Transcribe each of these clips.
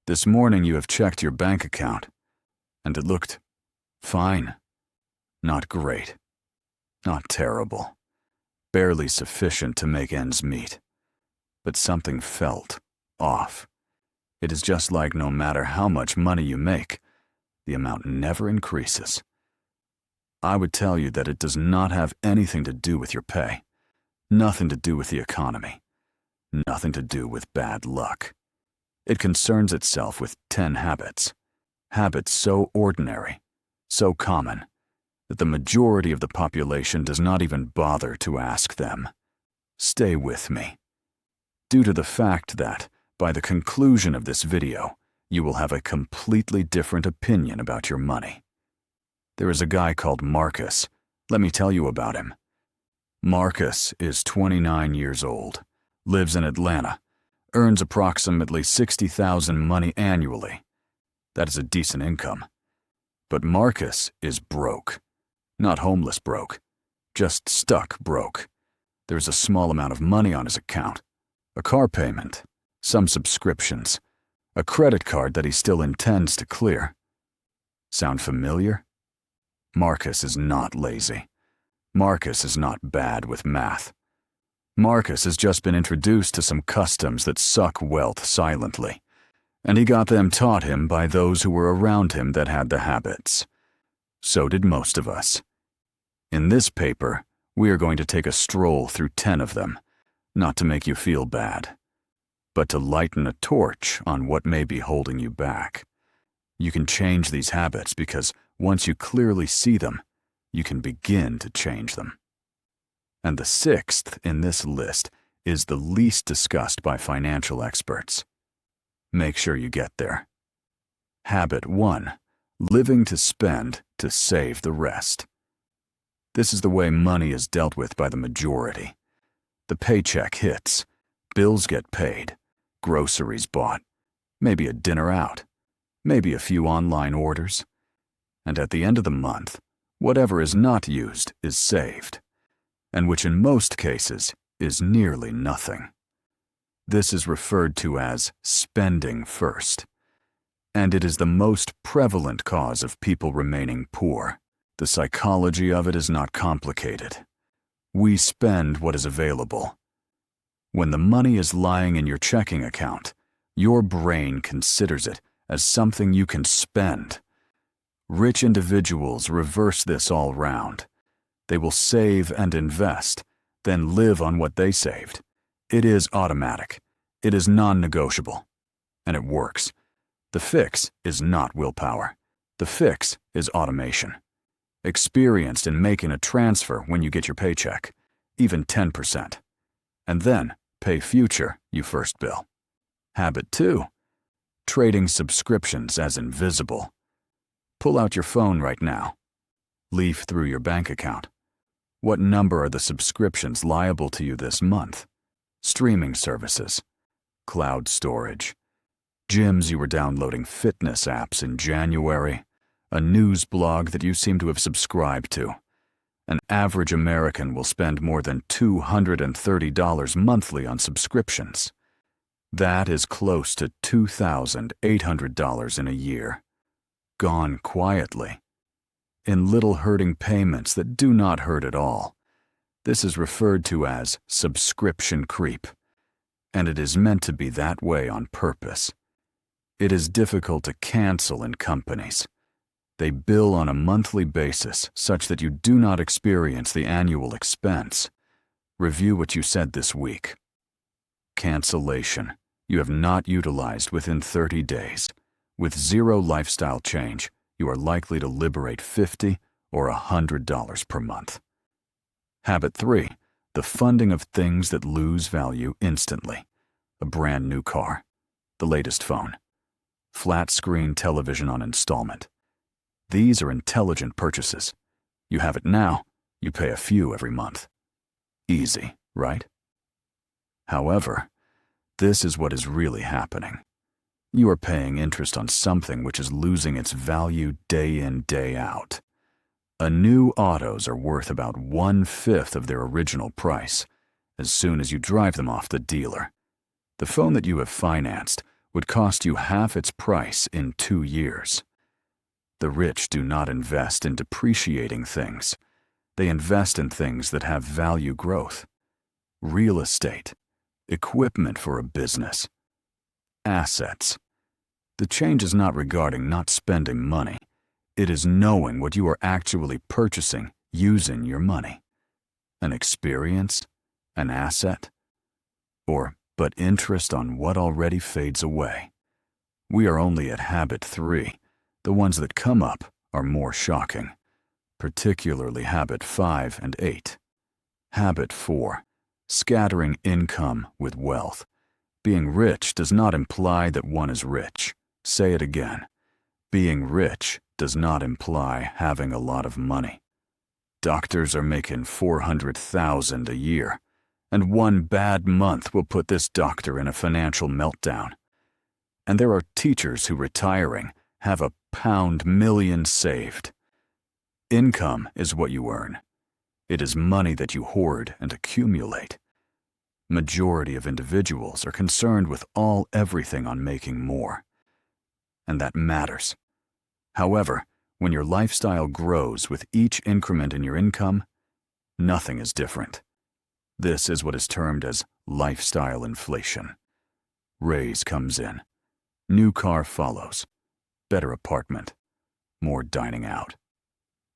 This morning you have checked your bank account, and it looked fine. Not great. Not terrible. Barely sufficient to make ends meet. But something felt off. It is just like no matter how much money you make, the amount never increases. I would tell you that it does not have anything to do with your pay, nothing to do with the economy, nothing to do with bad luck. It concerns itself with 10 habits so ordinary, so common, that the majority of the population does not even bother to ask them. Stay with me. Due to the fact that, by the conclusion of this video, you will have a completely different opinion about your money. There is a guy called Marcus. Let me tell you about him. Marcus is 29 years old, lives in Atlanta, earns approximately $60,000 money annually. That is a decent income. But Marcus is broke. Not homeless broke, just stuck broke. There's a small amount of money on his account, a car payment, some subscriptions, a credit card that he still intends to clear. Sound familiar? Marcus is not lazy. Marcus is not bad with math. Marcus has just been introduced to some customs that suck wealth silently, and he got them taught him by those who were around him that had the habits. So did most of us. In this paper, we are going to take a stroll through 10 of them, not to make you feel bad, but to lighten a torch on what may be holding you back. You can change these habits because once you clearly see them, you can begin to change them. And the 6th in this list is the least discussed by financial experts. Make sure you get there. Habit 1. Living to spend to save the rest. This is the way money is dealt with by the majority. The paycheck hits, bills get paid, groceries bought, maybe a dinner out, maybe a few online orders, and at the end of the month, whatever is not used is saved, and which in most cases is nearly nothing. This is referred to as spending first, and it is the most prevalent cause of people remaining poor. The psychology of it is not complicated. We spend what is available. When the money is lying in your checking account, your brain considers it as something you can spend. Rich individuals reverse this all round. They will save and invest, then live on what they saved. It is automatic. It is non-negotiable. And it works. The fix is not willpower. The fix is automation. Experienced in making a transfer when you get your paycheck, even 10%. And then pay future you first bill. Habit 2. Trading subscriptions as invisible. Pull out your phone right now. Leaf through your bank account. What number are the subscriptions liable to you this month? Streaming services, cloud storage, gyms you were downloading fitness apps in January, a news blog that you seem to have subscribed to. An average American will spend more than $230 monthly on subscriptions. That is close to $2,800 in a year. Gone quietly. In little hurting payments that do not hurt at all. This is referred to as subscription creep, and it is meant to be that way on purpose. It is difficult to cancel in companies. They bill on a monthly basis such that you do not experience the annual expense. Review what you said this week. Cancellation. You have not utilized within 30 days. With zero lifestyle change, you are likely to liberate $50 or $100 per month. Habit 3. The funding of things that lose value instantly. A brand new car. The latest phone. Flat screen television on installment. These are intelligent purchases. You have it now, you pay a few every month. Easy, right? However, this is what is really happening. You are paying interest on something which is losing its value day in, day out. A new autos are worth about 1/5 of their original price as soon as you drive them off the dealer. The phone that you have financed would cost you half its price in 2 years. The rich do not invest in depreciating things. They invest in things that have value growth. Real estate, equipment for a business, assets. The change is not regarding not spending money. It is knowing what you are actually purchasing using your money. An experience, an asset, or but interest on what already fades away. We are only at habit 3. The ones that come up are more shocking, particularly habit 5 and 8. Habit 4, scattering income with wealth. Being rich does not imply that one is rich. Say it again. Being rich does not imply having a lot of money. Doctors are making $400,000 a year, and one bad month will put this doctor in a financial meltdown. And there are teachers who, retiring, have a pound million saved. Income is what you earn. It is money that you hoard and accumulate. Majority of individuals are concerned with everything on making more. And that matters. However, when your lifestyle grows with each increment in your income, nothing is different. This is what is termed as lifestyle inflation. Raise comes in. New car follows. Better apartment. More dining out.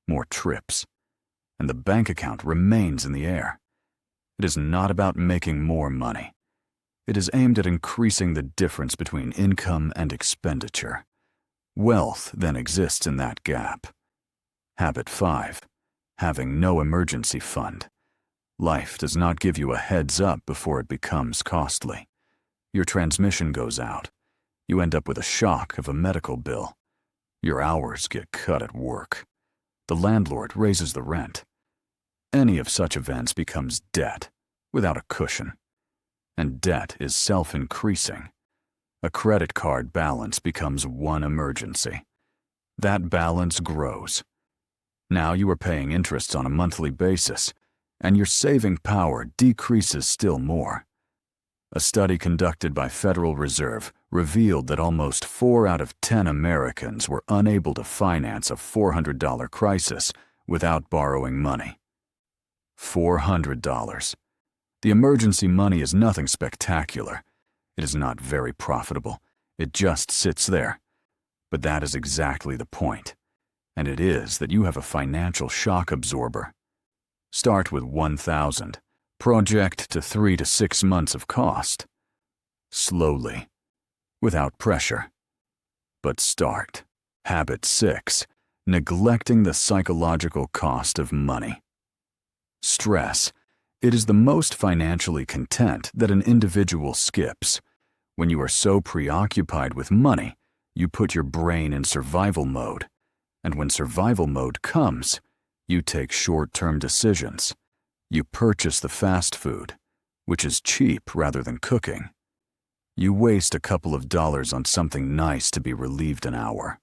More trips. And the bank account remains in the air. It is not about making more money. It is aimed at increasing the difference between income and expenditure. Wealth then exists in that gap. Habit 5, having no emergency fund. Life does not give you a heads up before it becomes costly. Your transmission goes out. You end up with a shock of a medical bill. Your hours get cut at work. The landlord raises the rent. Any of such events becomes debt, without a cushion. And debt is self-increasing. A credit card balance becomes one emergency. That balance grows. Now you are paying interest on a monthly basis, and your saving power decreases still more. A study conducted by Federal Reserve revealed that almost 4 out of 10 Americans were unable to finance a $400 crisis without borrowing money. $400. The emergency money is nothing spectacular. It is not very profitable. It just sits there. But that is exactly the point. And it is that you have a financial shock absorber. Start with $1,000. Project to 3 to 6 months of cost. Slowly. Without pressure. But start. Habit 6. Neglecting the psychological cost of money. Stress. It is the most financially content that an individual skips. When you are so preoccupied with money, you put your brain in survival mode. And when survival mode comes, you take short-term decisions. You purchase the fast food, which is cheap rather than cooking. You waste a couple of dollars on something nice to be relieved an hour.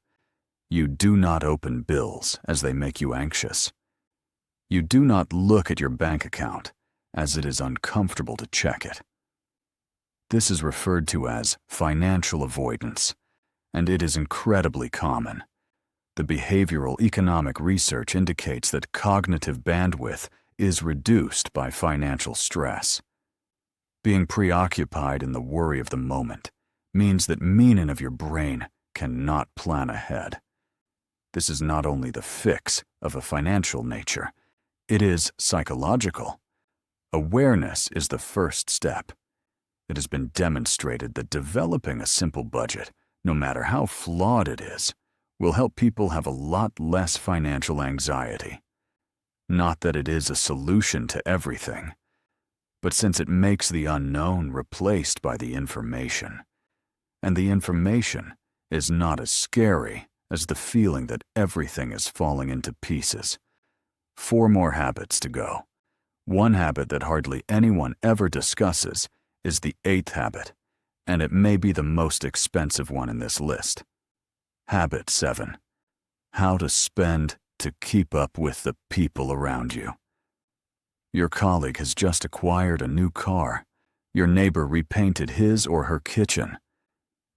You do not open bills as they make you anxious. You do not look at your bank account as it is uncomfortable to check it. This is referred to as financial avoidance, and it is incredibly common. The behavioral economic research indicates that cognitive bandwidth is reduced by financial stress. Being preoccupied in the worry of the moment means that meaning of your brain cannot plan ahead. This is not only the fix of a financial nature, it is psychological. Awareness is the first step. It has been demonstrated that developing a simple budget, no matter how flawed it is, will help people have a lot less financial anxiety. Not that it is a solution to everything, but since it makes the unknown replaced by the information. And the information is not as scary as the feeling that everything is falling into pieces. 4 more habits to go. One habit that hardly anyone ever discusses is the 8th habit, and it may be the most expensive one in this list. Habit 7. How to spend to keep up with the people around you. Your colleague has just acquired a new car. Your neighbor repainted his or her kitchen.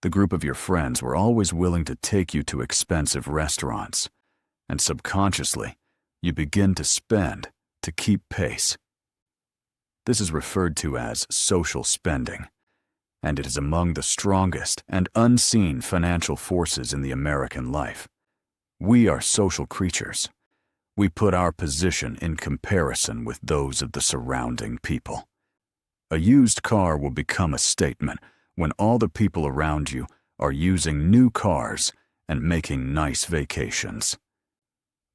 The group of your friends were always willing to take you to expensive restaurants, and subconsciously, you begin to spend to keep pace. This is referred to as social spending, and it is among the strongest and unseen financial forces in the American life. We are social creatures. We put our position in comparison with those of the surrounding people. A used car will become a statement when all the people around you are using new cars and making nice vacations.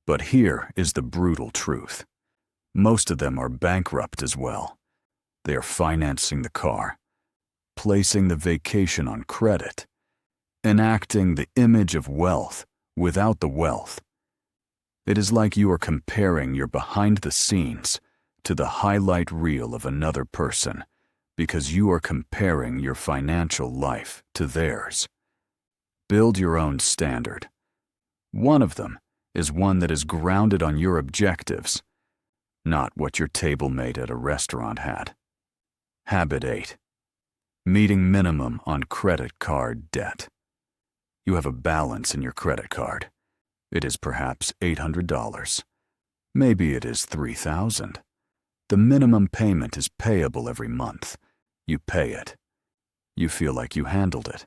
But here is the brutal truth. Most of them are bankrupt as well. They are financing the car, placing the vacation on credit, enacting the image of wealth without the wealth. It is like you are comparing your behind the scenes to the highlight reel of another person because you are comparing your financial life to theirs. Build your own standard. One of them is one that is grounded on your objectives, not what your table mate at a restaurant had. Habit 8. Meeting minimum on credit card debt. You have a balance in your credit card. It is perhaps $800. Maybe it is $3,000. The minimum payment is payable every month. You pay it. You feel like you handled it.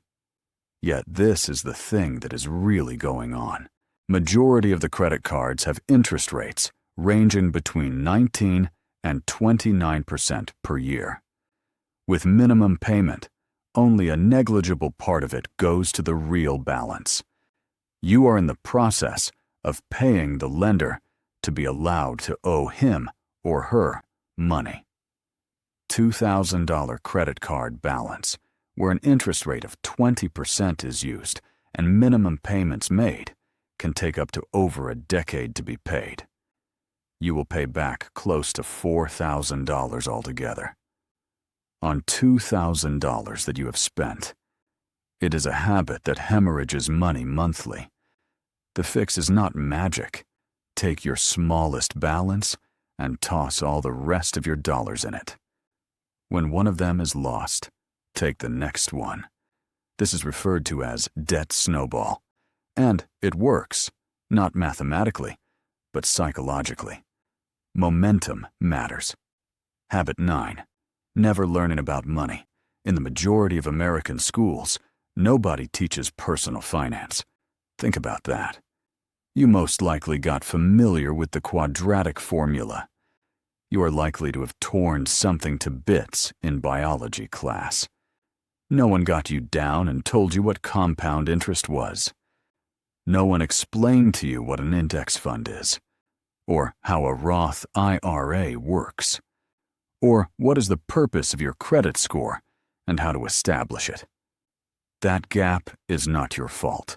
Yet this is the thing that is really going on. Majority of the credit cards have interest rates ranging between 19 and 29% per year. With minimum payment, only a negligible part of it goes to the real balance. You are in the process of paying the lender to be allowed to owe him or her money. $2,000 credit card balance, where an interest rate of 20% is used and minimum payments made, can take up to over a decade to be paid. You will pay back close to $4,000 altogether. On $2,000 that you have spent, it is a habit that hemorrhages money monthly. The fix is not magic. Take your smallest balance and toss all the rest of your dollars in it. When one of them is lost, take the next one. This is referred to as debt snowball. And it works, not mathematically, but psychologically. Momentum matters. Habit 9. Never learning about money. In the majority of American schools, nobody teaches personal finance. Think about that. You most likely got familiar with the quadratic formula. You are likely to have torn something to bits in biology class. No one got you down and told you what compound interest was. No one explained to you what an index fund is, or how a Roth IRA works, or what is the purpose of your credit score and how to establish it. That gap is not your fault.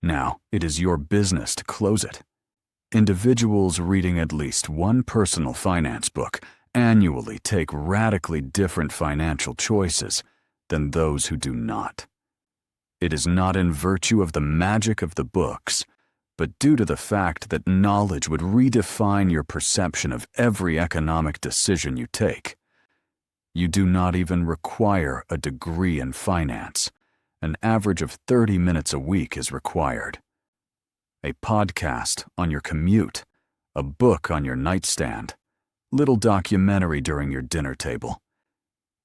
Now, it is your business to close it. Individuals reading at least one personal finance book annually take radically different financial choices than those who do not. It is not in virtue of the magic of the books, but due to the fact that knowledge would redefine your perception of every economic decision you take. You do not even require a degree in finance. An average of 30 minutes a week is required. A podcast on your commute, a book on your nightstand, little documentary during your dinner table.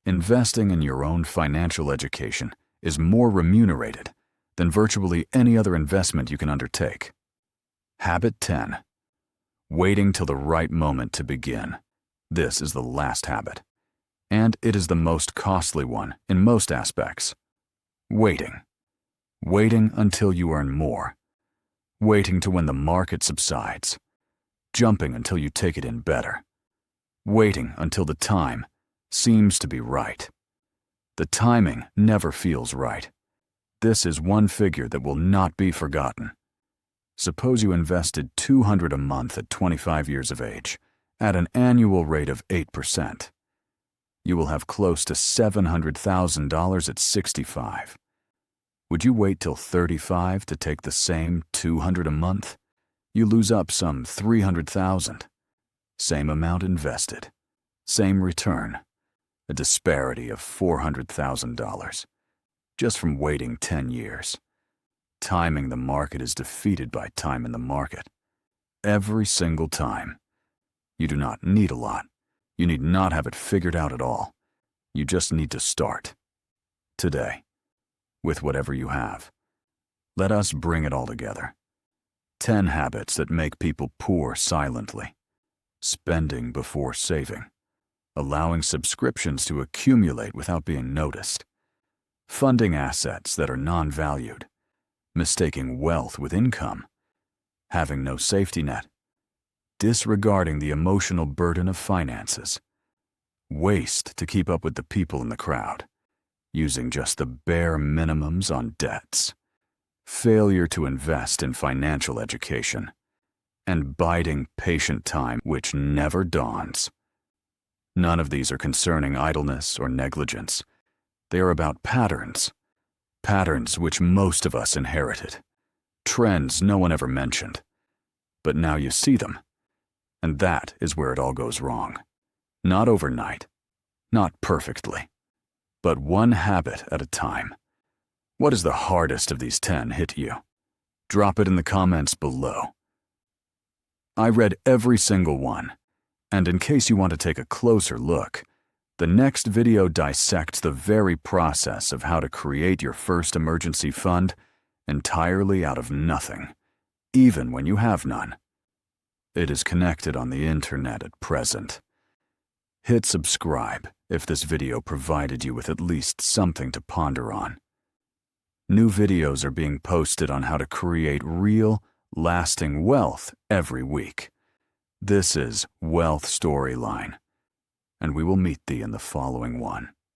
Investing in your own financial education is more remunerated than virtually any other investment you can undertake. Habit 10. Waiting till the right moment to begin. This is the last habit, and it is the most costly one in most aspects. Waiting. Waiting until you earn more. Waiting to when the market subsides. Jumping until you take it in better. Waiting until the time seems to be right. The timing never feels right. This is one figure that will not be forgotten. Suppose you invested $200 a month at 25 years of age, at an annual rate of 8%. You will have close to $700,000 at 65. Would you wait till 35 to take the same $200 a month? You lose up some $300,000. Same amount invested. Same return. A disparity of $400,000. just from waiting 10 years. Timing the market is defeated by time in the market. Every single time. You do not need a lot. You need not have it figured out at all. You just need to start. Today. With whatever you have. Let us bring it all together. 10 habits that make people poor silently. Spending before saving. Allowing subscriptions to accumulate without being noticed. Funding assets that are non-valued. Mistaking wealth with income. Having no safety net. Disregarding the emotional burden of finances. Waste to keep up with the people in the crowd. Using just the bare minimums on debts. Failure to invest in financial education. And biding patient time which never dawns. None of these are concerning idleness or negligence. They are about patterns. Patterns which most of us inherited. Trends no one ever mentioned. But now you see them. And that is where it all goes wrong. Not overnight. Not perfectly. But one habit at a time. What is the hardest of these 10 hit you? Drop it in the comments below. I read every single one, and in case you want to take a closer look, the next video dissects the very process of how to create your first emergency fund entirely out of nothing, even when you have none. It is connected on the internet at present. Hit subscribe if this video provided you with at least something to ponder on. New videos are being posted on how to create real, lasting wealth every week. This is Wealth Storyline, and we will meet thee in the following one.